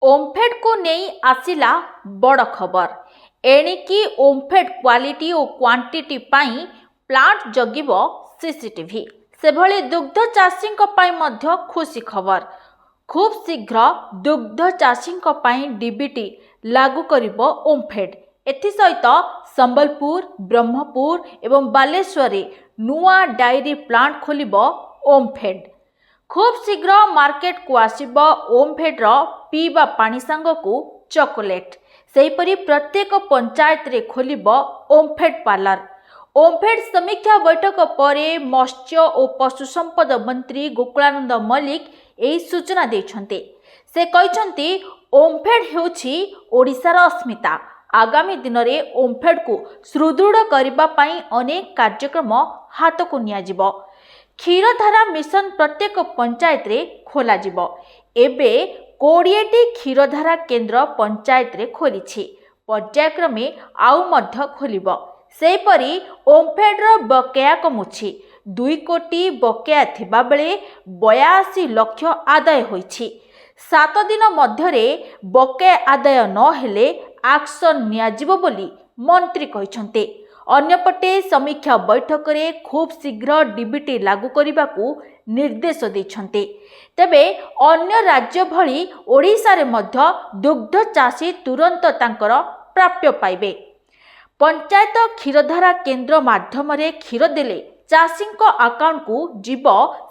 ओमफेड को नहीं आसिला बड़ खबर एणिकी ओमफेड क्वालिटी और क्वांटिटी पाई प्लांट जगिब सीसीटीवी से भली दुग्ध चाषी खुशी खबर खूब शीघ्र दुग्ध चाषी डीबीटी लागू करिब ओमफेड एथिसहित संबलपुर ब्रह्मपुर एवं बालेश्वर नुआ डायरी प्लांट खोलिब ओमफेड खूब शीघ्र मार्केट को आसिब ओमफेड पीवा पानी सांगकु चॉकलेट सेहीपरि प्रत्येक पंचायत रे खोलिब ओमफेड पार्लर। ओमफेड समीक्षा बैठक पर मत्स्य और पशु संपद मंत्री गोकुलानंद मल्लिक एही सूचना देछन्ते। से कहछन्ते ओमफेड हेउछि ओडिशार अस्मिता। आगामी दिन में ओमफेड को सुदृढ़ करबा पई अनेक कार्यक्रम हाथ को नियाजिब। क्षीरधारा मिशन प्रत्येक पंचायत रे खोला जिवो। एबे 20टी क्षीरधारा केन्द्र पंचायत रे खोलिछि। पर्यायक्रमे आउ मध्य खोलिबो। सेहीपरि ओमफेड रो बकेया कमुछि। 2 कोटी बकेया थिबा बेले 82 लाख आदाय होइछि। 7 दिन मध्यरे बकेया आदाय न हेले एक्शन नियाजिवो बोली मंत्री कहिसन्ते। अन्यपटे समीक्षा बैठक में खूब शीघ्र डीबीटी लागू करने को निर्देश देछन्ते। तेबे अन्य राज्य भली ओडिशा रे मध्य दुग्ध चाषी तुरंत तांकर प्राप्य पाइबे। पंचायत क्षीरधारा केन्द्र माध्यम रे क्षीर देले चाषी अकाउंट को जीव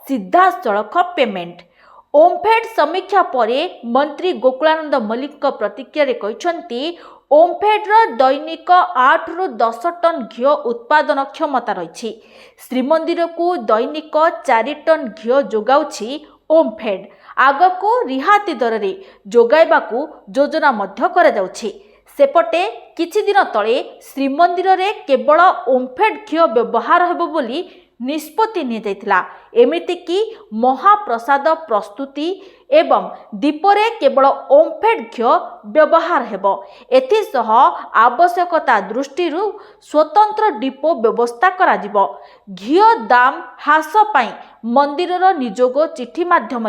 सीधा सड़क पेमेंट। ओमफेड समीक्षा पर मंत्री गोकुलानंद मल्लिक प्रतिक्रिया रे कहछन्ती ओमफेड दैनिक 8 ରୁ 10 टन घी उत्पादन क्षमता रही। श्रीमंदिर को दैनिक 4 टन घी जोगाउछि ओमफेड। आगको रिहाती दर रे जोगाइबाकू योजना मध्य करा जाउछि। सेपटे किछि दिन तले श्रीमंदिर रे केवल ओमफेड घी व्यवहार हेबो बोली निष्पत्ति नियैथिला। एमिति कि महाप्रसाद प्रस्तुति एवं दीपरे केवल ओमफेड घी व्यवहार हेबो। एथिसह आवश्यकता दृष्टि स्वतंत्र डिपो व्यवस्था करा जिवो। घी दाम ह्रास पाई मंदिरर निजोग चिठी माध्यम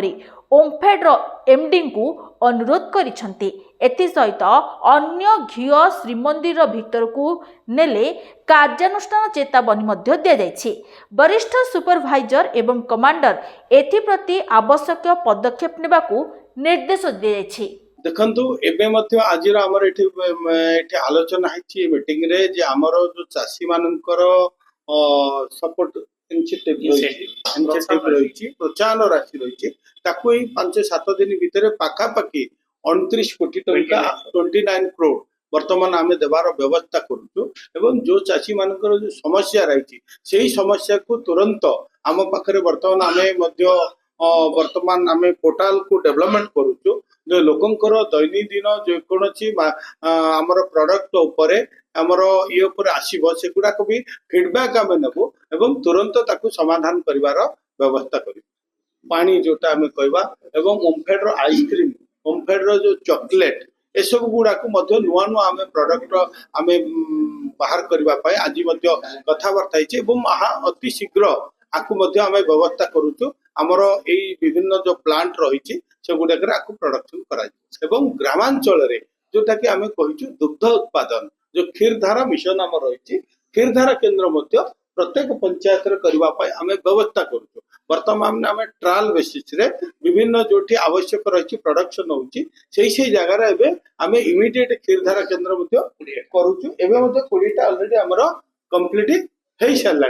ओमफेड एमडी को अनुरोध करिसन्ते। एथिसहित अन्य घी श्रीमंदिर भितर को नेले कार्यानुष्ठान चेतावनी मध्य दिया जायछि। वरिष्ठ सुपरवाइजर एवं कमांडर एथिप्रति आवश्यक पदक्षेप नेबाकू निर्देश दिया जायछि। देखंतु एबे मध्य आजिर हमर एठी आलोचना हैछि मीटिंग रे जे हमर जो चासी मानकर सपोर्ट इनिशिएटिव रही प्रोत्साहन राशि रही ताकू 5-7 दिन भितर पाखापाखि 29 कोटी टंका 29 करोड़ वर्तमान आमे देवार व्यवस्था करूछु। एवं जो चासी मानकर जो समस्या रही सेही समस्या को तुरंत आम पाखरे वर्तमान आमे मध्य वर्तमान आमे पोर्टाल को डेवलपमेंट करूछु। जो लोकंकर दैनंदिन जेकोसी आमर प्रोडक्ट उपरे आमर ये ऊपर आसीबो सेगुडा को भी फीडबैक आमे नेबो एवं तुरंत ताकू समाधान करिवार व्यवस्था करिबो। पानी जोटा आमे कहबा एवं ओमफेड रो आइसक्रीम ओमफेड रो जो चॉकलेट ए सब गुडा को मध्य नुआ नुआ आमे प्रोडक्ट आमे बाहर करबा पाए आज मध्य कथावार्ता हिचे एवं अति शीघ्र आकु मध्य आमे व्यवस्था करूछु। आमर एई विभिन्न जो प्लांट रही से गुडाक आकु प्रोडक्शन करा एवं ग्रामांचल रे जोटा कि आमे कहिछु दुग्ध उत्पादन जो क्षीरधारा मिशन आम रही क्षीरधारा केन्द्र मध्य प्रत्येक पंचायत रे करबा पाए आमे व्यवस्था करूछु। वर्तमान आमे ट्रायल बेसिस रे विभिन्न जोठी आवश्यक रही प्रोडक्शन होउची सेही जगह रे एबे आमे इमीडिएट क्षीरधारा केन्द्र मध्य करूछु। एबे मध्य 20टा ऑलरेडी हमर कंप्लीट हेई सारला।